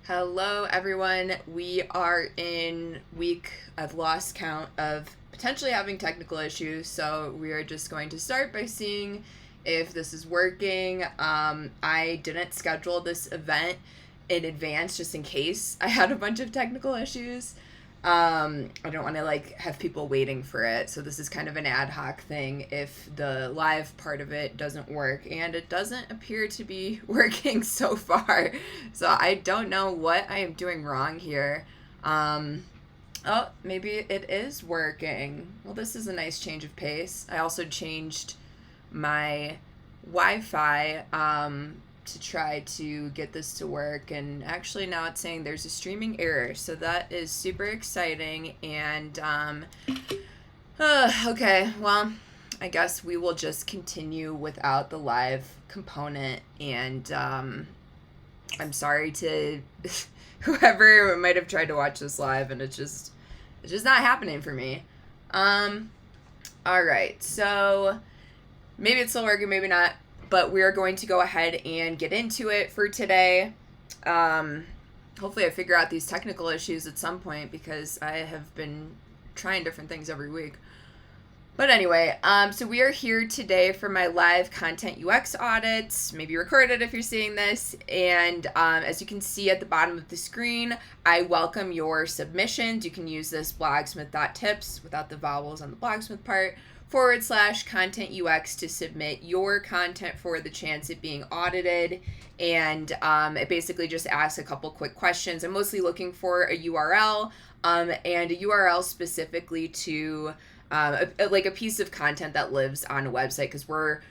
Hello, everyone. We are in week, I've lost count, of potentially having technical issues. So we are just going to start by seeing if this is working. I didn't schedule this event in advance just in case I had a bunch of technical issues. I don't want to have people waiting for it. So this is kind of an ad hoc thing if the live part of it doesn't work, and it doesn't appear to be working so far. So I don't know what I am doing wrong here. Oh, maybe it is working. Well, this is a nice change of pace. I also changed my Wi-Fi to try to get this to work, and actually now it's saying there's a streaming error, so that is super exciting. And okay, well, I guess we will just continue without the live component. And I'm sorry to whoever might have tried to watch this live, and it's just not happening for me. All right, so maybe it's still working, maybe not, but we're going to go ahead and get into it for today. Hopefully I figure out these technical issues at some point, because I have been trying different things every week. But anyway, so we are here today for my live content UX audits, maybe recorded if you're seeing this. And as you can see at the bottom of the screen, I welcome your submissions. You can use this blogsmith.tips without the vowels on the Blogsmith part /content UX to submit your content for the chance of being audited. And it basically just asks a couple quick questions. I'm mostly looking for a URL and a URL specifically to a piece of content that lives on a website, because we're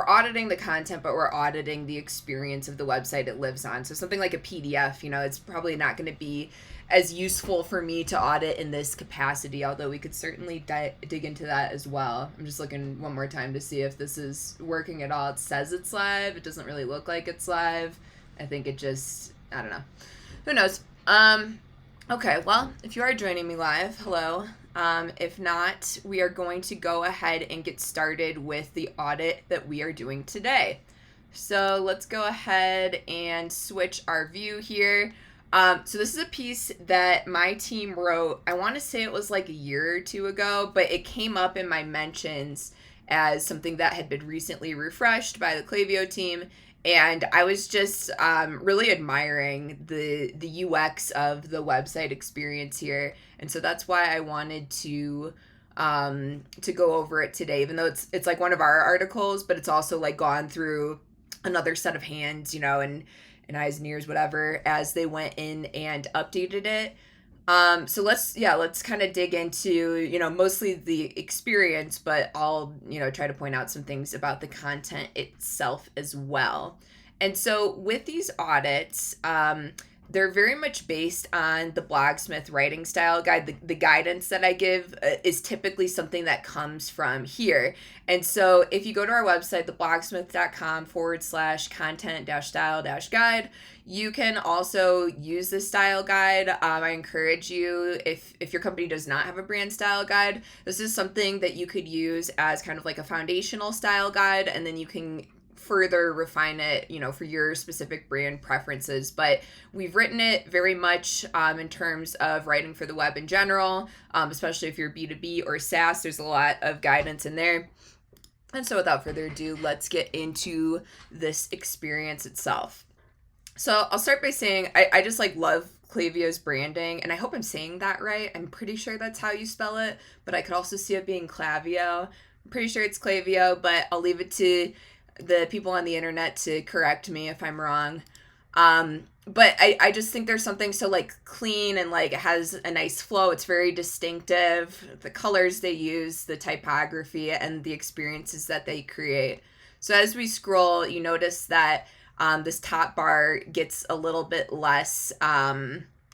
auditing the content, but we're auditing the experience of the website it lives on. So something like a PDF, it's probably not going to be as useful for me to audit in this capacity, although we could certainly dig into that as well. I'm just looking one more time to see if this is working at all. It says it's live. It doesn't really look like it's live. I think it just, I don't know. Who knows? Okay, well, if you are joining me live, hello. If not, we are going to go ahead and get started with the audit that we are doing today. So let's go ahead and switch our view here. So this is a piece that my team wrote. I want to say it was like a year or two ago, but it came up in my mentions as something that had been recently refreshed by the Klaviyo team. And I was just really admiring the UX of the website experience here. And so that's why I wanted to go over it today, even though it's like one of our articles, but it's also like gone through another set of hands, and eyes and ears, whatever, as they went in and updated it. So let's kind of dig into, mostly the experience, but I'll, try to point out some things about the content itself as well. And so with these audits, they're very much based on the Blogsmith writing style guide. The guidance that I give is typically something that comes from here. And so if you go to our website, theblogsmith.com /content-style-guide, you can also use this style guide. I encourage you, if your company does not have a brand style guide, this is something that you could use as kind of like a foundational style guide, and then you can further refine it, for your specific brand preferences. But we've written it very much in terms of writing for the web in general, especially if you're B2B or SaaS. There's a lot of guidance in there. And so without further ado, let's get into this experience itself. So I'll start by saying I just love Klaviyo's branding, and I hope I'm saying that right. I'm pretty sure that's how you spell it, but I could also see it being Klaviyo. I'm pretty sure it's Klaviyo, but I'll leave it to the people on the internet to correct me if I'm wrong. But I just think there's something so clean, and it has a nice flow. It's very distinctive. The colors they use, the typography, and the experiences that they create. So as we scroll, you notice that this top bar gets a little bit less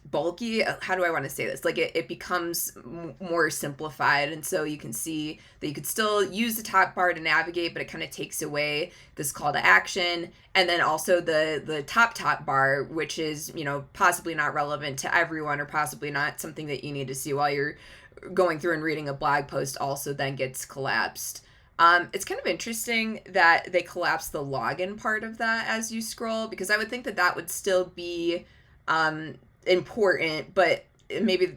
bulky. How do I want to say this? It becomes more simplified, and so you can see that you could still use the top bar to navigate, but it kind of takes away this call to action. And then also the top bar, which is possibly not relevant to everyone, or possibly not something that you need to see while you're going through and reading a blog post, also then gets collapsed. It's kind of interesting that they collapse the login part of that as you scroll, because I would think that would still be important, but maybe,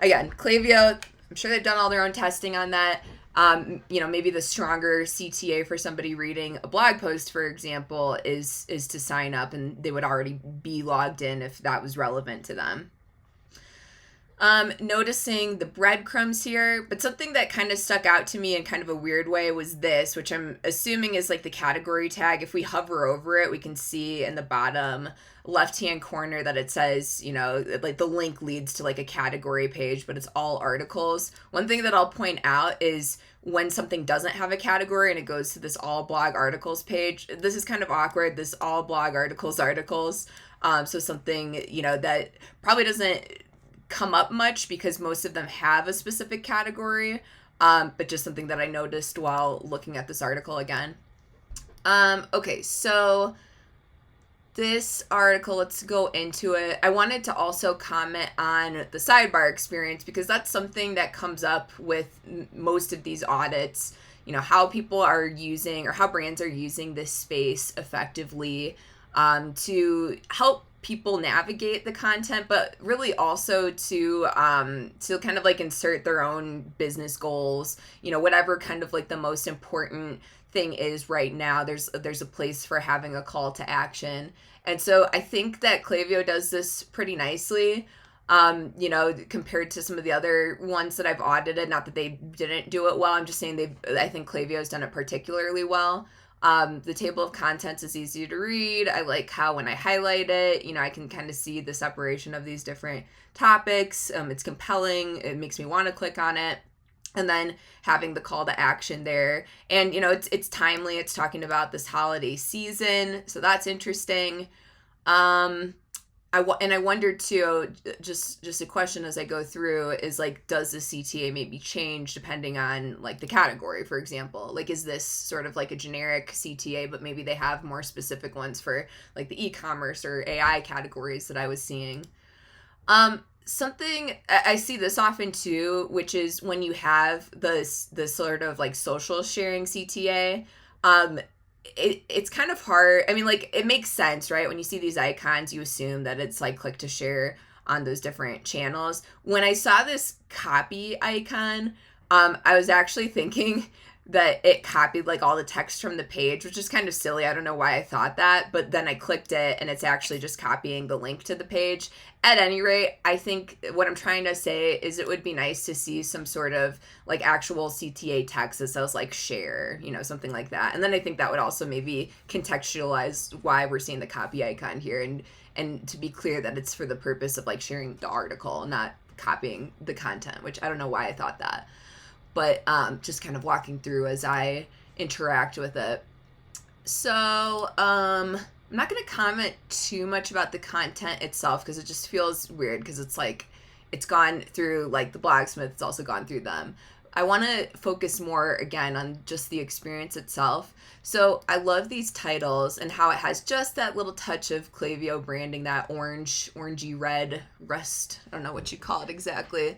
again, Klaviyo, I'm sure they've done all their own testing on that. Maybe the stronger CTA for somebody reading a blog post, for example, is to sign up, and they would already be logged in if that was relevant to them. Noticing the breadcrumbs here, but something that kind of stuck out to me in kind of a weird way was this, which I'm assuming is like the category tag. If we hover over it, we can see in the bottom left-hand corner that it says, like the link leads to like a category page, but it's all articles. One thing that I'll point out is when something doesn't have a category and it goes to this all blog articles page, this is kind of awkward, this all blog articles. So something, that probably doesn't come up much because most of them have a specific category, but just something that I noticed while looking at this article again. Okay, so this article, let's go into it. I wanted to also comment on the sidebar experience because that's something that comes up with most of these audits, how people are using or how brands are using this space effectively to help people navigate the content, but really also to kind of like insert their own business goals, whatever kind of like the most important thing is right now. There's a place for having a call to action. And so I think that Klaviyo does this pretty nicely, compared to some of the other ones that I've audited. Not that they didn't do it well. I'm just saying I think Klaviyo has done it particularly well. The table of contents is easy to read. I like how when I highlight it, I can kind of see the separation of these different topics. It's compelling. It makes me want to click on it. And then having the call to action there. And, it's timely. It's talking about this holiday season. So that's interesting. I wonder too, just a question as I go through is like, does the CTA maybe change depending on like the category, for example? Like, is this sort of like a generic CTA, but maybe they have more specific ones for like the e-commerce or AI categories that I was seeing? Something I see this often too, which is when you have the sort of like social sharing CTA, it's kind of hard. I mean, like, it makes sense, right? When you see these icons, you assume that it's like click to share on those different channels. When I saw this copy icon, I was actually thinking that it copied like all the text from the page, which is kind of silly. I don't know why I thought that, but then I clicked it and it's actually just copying the link to the page. At any rate, I think what I'm trying to say is it would be nice to see some sort of like actual CTA text that says like share, something like that. And then I think that would also maybe contextualize why we're seeing the copy icon here and to be clear that it's for the purpose of like sharing the article, not copying the content, which I don't know why I thought that. But just kind of walking through as I interact with it. So I'm not going to comment too much about the content itself because it just feels weird because it's like it's gone through like the Blogsmith, it's also gone through them. I want to focus more again on just the experience itself. So I love these titles and how it has just that little touch of Klaviyo branding, that orangey red rust. I don't know what you call it exactly.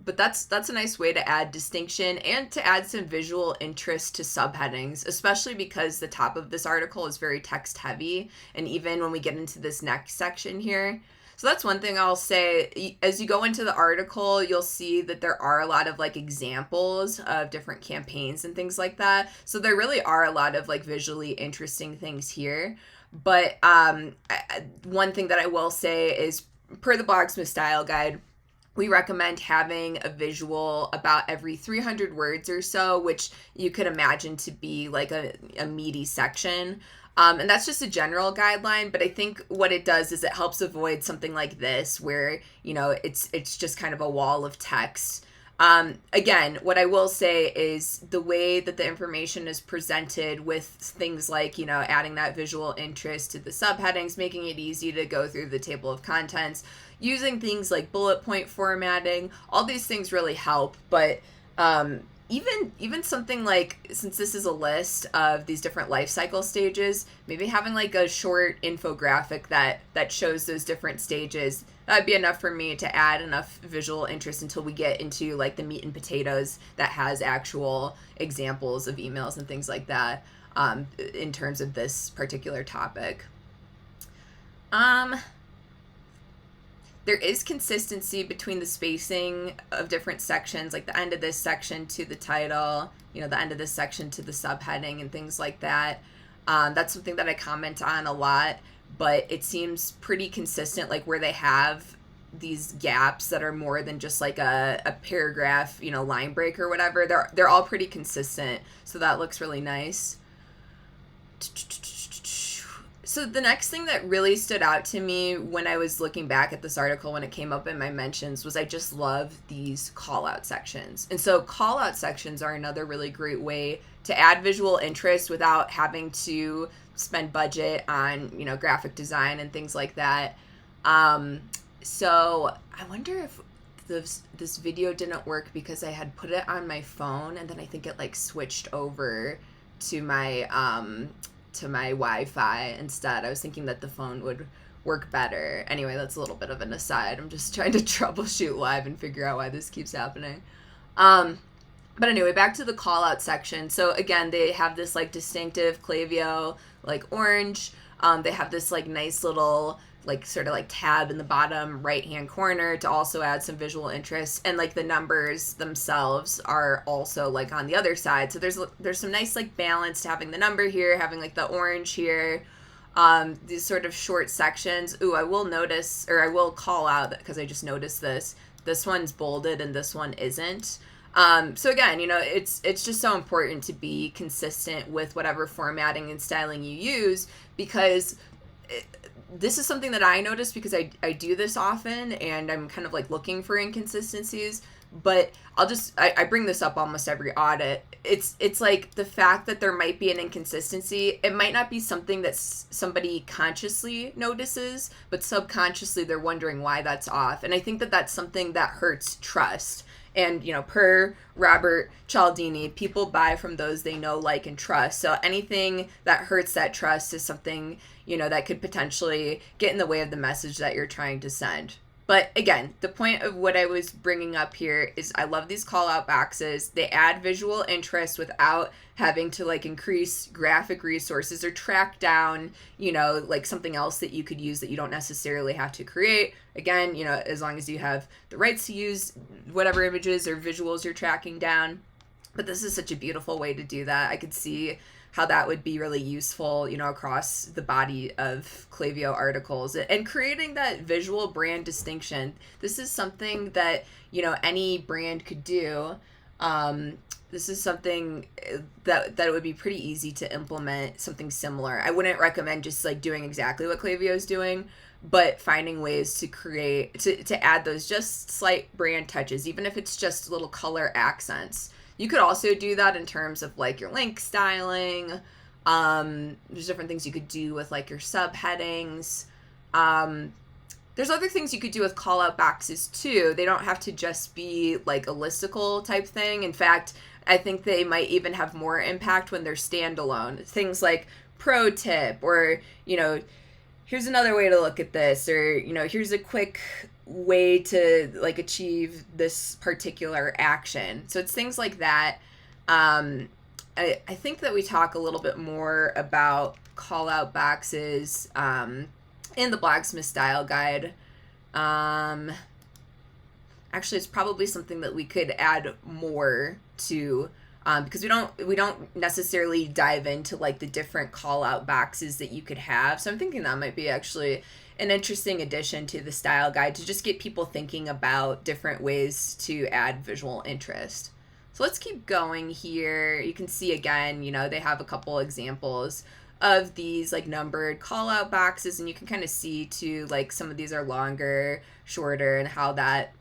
But that's a nice way to add distinction and to add some visual interest to subheadings, especially because the top of this article is very text heavy. And even when we get into this next section here. So that's one thing I'll say. As you go into the article, you'll see that there are a lot of like examples of different campaigns and things like that. So there really are a lot of like visually interesting things here. But one thing that I will say is per the Blogsmith style guide, we recommend having a visual about every 300 words or so, which you could imagine to be like a meaty section. And that's just a general guideline, but I think what it does is it helps avoid something like this where, it's just kind of a wall of text. Again, what I will say is the way that the information is presented with things like, adding that visual interest to the subheadings, making it easy to go through the table of contents, using things like bullet point formatting, all these things really help. But even something like, since this is a list of these different life cycle stages, maybe having like a short infographic that shows those different stages, that'd be enough for me to add enough visual interest until we get into like the meat and potatoes that has actual examples of emails and things like that in terms of this particular topic. there is consistency between the spacing of different sections, like the end of this section to the title, the end of this section to the subheading and things like that. That's something that I comment on a lot, but it seems pretty consistent, like where they have these gaps that are more than just like a paragraph, line break or whatever. They're all pretty consistent, so that looks really nice. So the next thing that really stood out to me when I was looking back at this article, when it came up in my mentions, was I just love these call out sections. And so call out sections are another really great way to add visual interest without having to spend budget on, graphic design and things like that. So I wonder if this video didn't work because I had put it on my phone, and then I think it like switched over to my Wi-Fi instead. I was thinking that the phone would work better. Anyway, that's a little bit of an aside. I'm just trying to troubleshoot live and figure out why this keeps happening. But anyway, back to the call out section. So again, they have this like distinctive Klaviyo like orange. They have this like nice little like sort of like tab in the bottom right hand corner to also add some visual interest, and like the numbers themselves are also like on the other side. So there's some nice like balance to having the number here, having like the orange here. These sort of short sections. Ooh, I will call out that because I just noticed this one's bolded and this one isn't. So again, it's just so important to be consistent with whatever formatting and styling you use, because this is something that I notice because I do this often and I'm kind of like looking for inconsistencies, but I bring this up almost every audit. It's like the fact that there might be an inconsistency. It might not be something that somebody consciously notices, but subconsciously they're wondering why that's off. And I think that that's something that hurts trust. And, per Robert Cialdini, people buy from those they know, like, and trust. So anything that hurts that trust is something, that could potentially get in the way of the message that you're trying to send. But again, the point of what I was bringing up here is I love these call out boxes. They add visual interest without having to like increase graphic resources or track down, like something else that you could use that you don't necessarily have to create. Again, as long as you have the rights to use whatever images or visuals you're tracking down. But this is such a beautiful way to do that. I could see how that would be really useful, across the body of Klaviyo articles, and creating that visual brand distinction. This is something that, any brand could do. This is something that it would be pretty easy to implement something similar. I wouldn't recommend just like doing exactly what Klaviyo is doing, but finding ways to create, to add those just slight brand touches, even if it's just little color accents. You could also do that in terms of like your link styling. There's different things you could do with like your subheadings. There's other things you could do with call out boxes too. They don't have to just be like a listicle type thing. In fact, I think they might even have more impact when they're standalone. Things like pro tip, or, here's another way to look at this, or, here's a quick way to like achieve this particular action. So it's things like that. I think that we talk a little bit more about call out boxes in the Blogsmith style guide. Actually, it's probably something that we could add more to, because we don't necessarily dive into like the different call out boxes that you could have. So I'm thinking that might be actually an interesting addition to the style guide to just get people thinking about different ways to add visual interest. So let's keep going here. You can see again, they have a couple examples of these like numbered call out boxes, and you can kind of see too, like some of these are longer, shorter, and how that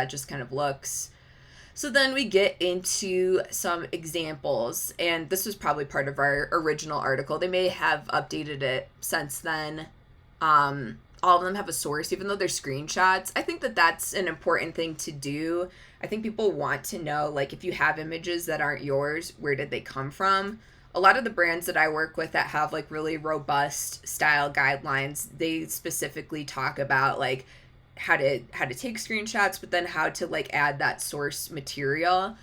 just kind of looks. So then we get into some examples, and this was probably part of our original article. They may have updated it since then. All of them have a source, even though they're screenshots. I think that that's an important thing to do. I think people want to know, like, if you have images that aren't yours, where did they come from? A lot of the brands that I work with that have like really robust style guidelines, they specifically talk about like how to take screenshots, but then how to like add that source material.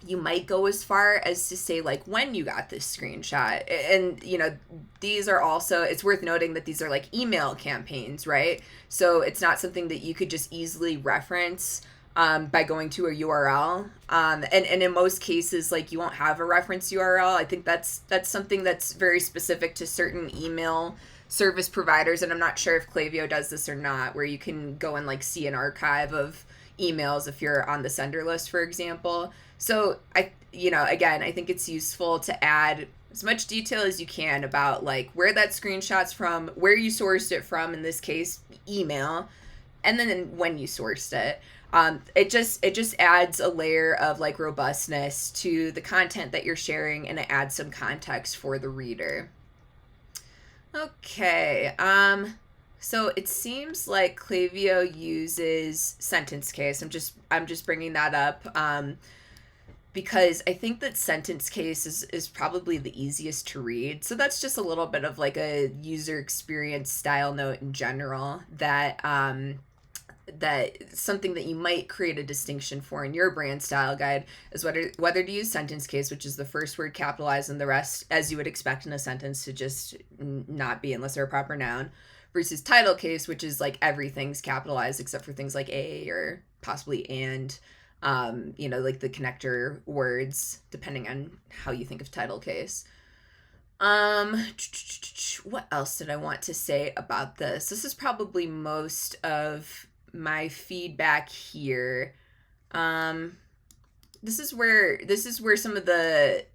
you might go as far as to say like when you got this screenshot. And these are also, it's worth noting that these are like email campaigns, right? So it's not something that you could just easily reference by going to a URL. And in most cases, like, you won't have a reference URL. I think that's something that's very specific to certain email service providers, and I'm not sure if Klaviyo does this or not, where you can go and like see an archive of emails if you're on the sender list, for example. So again, I think it's useful to add as much detail as you can about like where that screenshot's from, where you sourced it from, in this case, email, and then when you sourced it. It just adds a layer of like robustness to the content that you're sharing, and it adds some context for the reader. Okay. So it seems like Klaviyo uses sentence case. I'm just bringing that up because I think that sentence case is probably the easiest to read. So that's just a little bit of like a user experience style note in general, that something that you might create a distinction for in your brand style guide is whether to use sentence case, which is the first word capitalized and the rest as you would expect in a sentence to just not be unless they're a proper noun, versus title case, which is like everything's capitalized except for things like a or possibly and, like the connector words, depending on how you think of title case. What else did I want to say about this? This is probably most of my feedback here. This is where some of the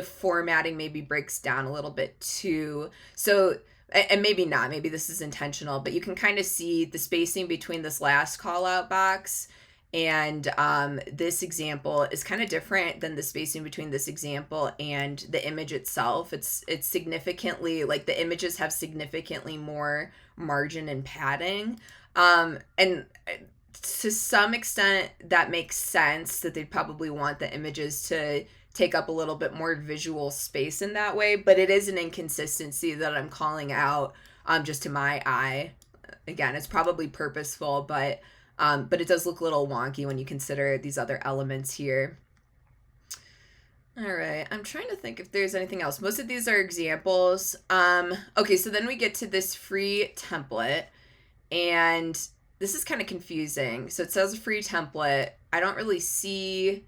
formatting maybe breaks down a little bit too. So, and maybe not, maybe this is intentional, but you can kind of see the spacing between this last call out box and this example is kind of different than the spacing between this example and the image itself. It's significantly, like, the images have significantly more margin and padding. And to some extent that makes sense, that they'd probably want the images to take up a little bit more visual space in that way, but it is an inconsistency that I'm calling out just to my eye. Again, it's probably purposeful, but it does look a little wonky when you consider these other elements here. All right, I'm trying to think if there's anything else. Most of these are examples. Okay, so then we get to this free template, and this is kind of confusing. So it says a free template. I don't really see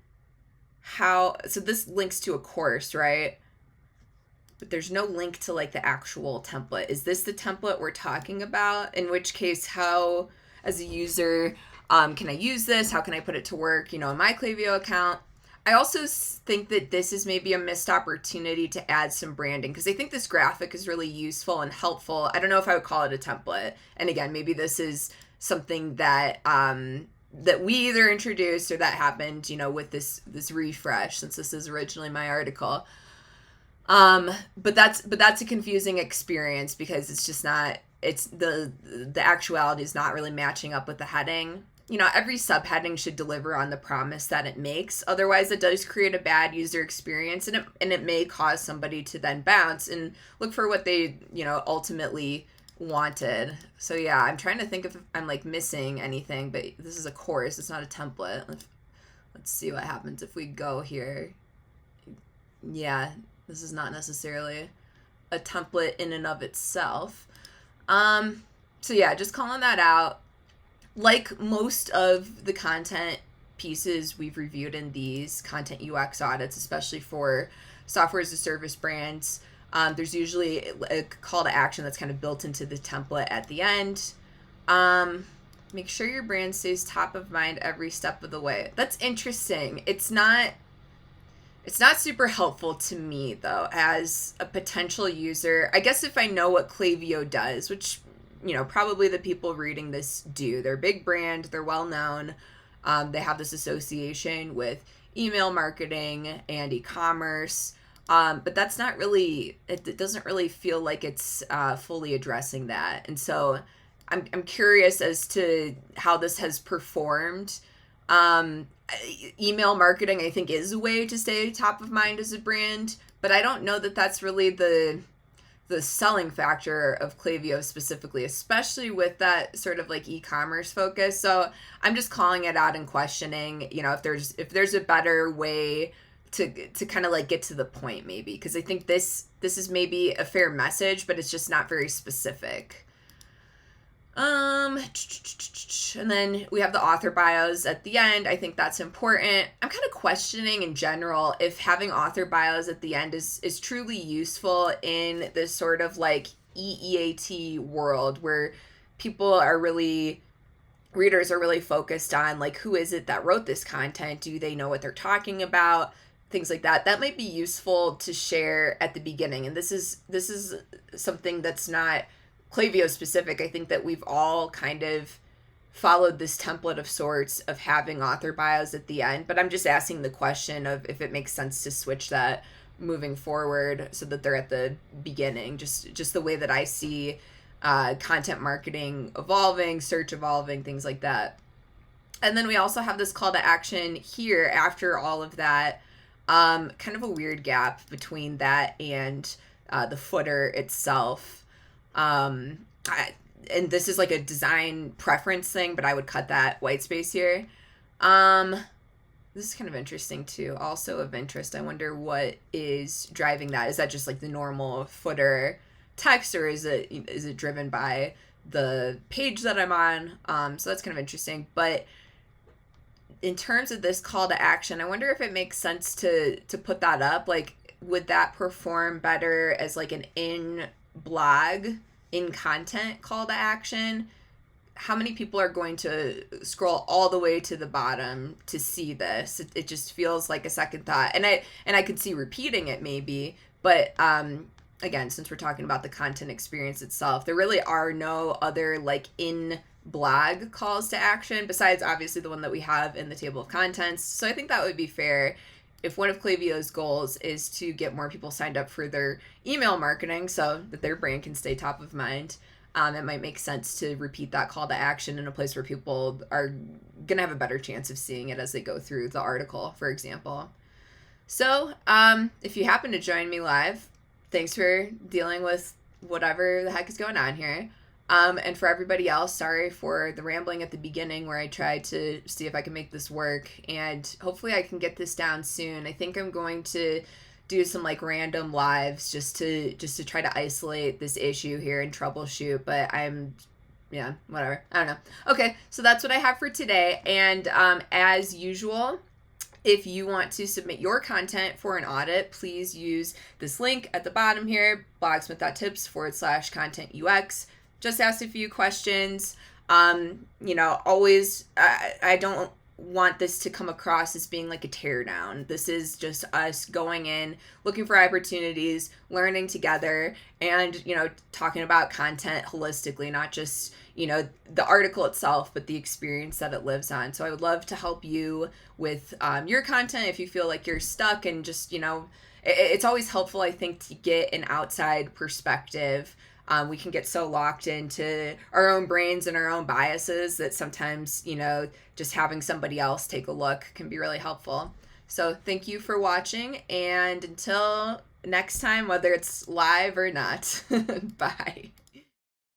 how, so this links to a course, right? But there's no link to like the actual template. Is this the template we're talking about? In which case, how, as a user, can I use this? How can I put it to work, in my Klaviyo account? I also think that this is maybe a missed opportunity to add some branding, because I think this graphic is really useful and helpful. I don't know if I would call it a template. And again, maybe this is something that that we either introduced or that happened, with this refresh, since this is originally my article. But that's a confusing experience, because it's just not, it's the actuality is not really matching up with the heading. Every subheading should deliver on the promise that it makes. Otherwise, it does create a bad user experience, and it may cause somebody to then bounce and look for what they, ultimately wanted. So yeah, I'm trying to think if I'm like missing anything, but this is a course, it's not a template. Let's see what happens if we go here. Yeah, this is not necessarily a template in and of itself. So yeah, just calling that out. Like most of the content pieces we've reviewed in these content UX audits, especially for software as a service brands, there's usually a call to action that's kind of built into the template at the end. Make sure your brand stays top of mind every step of the way. That's interesting. It's not super helpful to me, though, as a potential user. I guess if I know what Klaviyo does, which, probably the people reading this do. They're a big brand. They're well known. They have this association with email marketing and e-commerce. But that's not really, it doesn't really feel like it's fully addressing that. And so I'm curious as to how this has performed. Email marketing, I think, is a way to stay top of mind as a brand, but I don't know that that's really the selling factor of Klaviyo specifically, especially with that sort of like e-commerce focus. So I'm just calling it out and questioning, if there's a better way to kind of like get to the point, maybe, because I think this is maybe a fair message, but it's just not very specific. And then we have the author bios at the end. I think that's important. I'm kind of questioning in general if having author bios at the end is truly useful in this sort of like EEAT world where readers are really focused on like, who is it that wrote this content? Do they know what they're talking about? Things like that. That might be useful to share at the beginning. And this is something that's not Klaviyo specific. I think that we've all kind of followed this template of sorts of having author bios at the end, but I'm just asking the question of if it makes sense to switch that moving forward so that they're at the beginning, just the way that I see content marketing evolving, search evolving, things like that. And then we also have this call to action here after all of that. Kind of a weird gap between that and the footer itself. And this is like a design preference thing, but I would cut that white space here. This is kind of interesting too. Also of interest, I wonder what is driving that. Is that just like the normal footer text, or is it driven by the page that I'm on? So that's kind of interesting. But in terms of this call to action, I wonder if it makes sense to put that up. Like, would that perform better as like an in-blog, in-content call to action? How many people are going to scroll all the way to the bottom to see this? It just feels like a second thought. And I could see repeating it maybe, but again, since we're talking about the content experience itself, there really are no other like in blog calls to action besides obviously the one that we have in the table of contents. So I think that would be fair. If one of Klaviyo's goals is to get more people signed up for their email marketing so that their brand can stay top of mind, it might make sense to repeat that call to action in a place where people are going to have a better chance of seeing it as they go through the article, for example. So if you happen to join me live, thanks for dealing with whatever the heck is going on here. And for everybody else, sorry for the rambling at the beginning where I tried to see if I can make this work, and hopefully I can get this down soon. I think I'm going to do some like random lives just to try to isolate this issue here and troubleshoot, but whatever. I don't know. Okay, so that's what I have for today. And as usual, if you want to submit your content for an audit, please use this link at the bottom here, blogsmith.tips/content UX. Just asked a few questions. Always, I don't want this to come across as being like a teardown. This is just us going in, looking for opportunities, learning together, and, talking about content holistically, not just, the article itself, but the experience that it lives on. So I would love to help you with your content if you feel like you're stuck, and just, it's always helpful, I think, to get an outside perspective. We can get so locked into our own brains and our own biases that sometimes, just having somebody else take a look can be really helpful. So thank you for watching, and until next time, whether it's live or not, bye.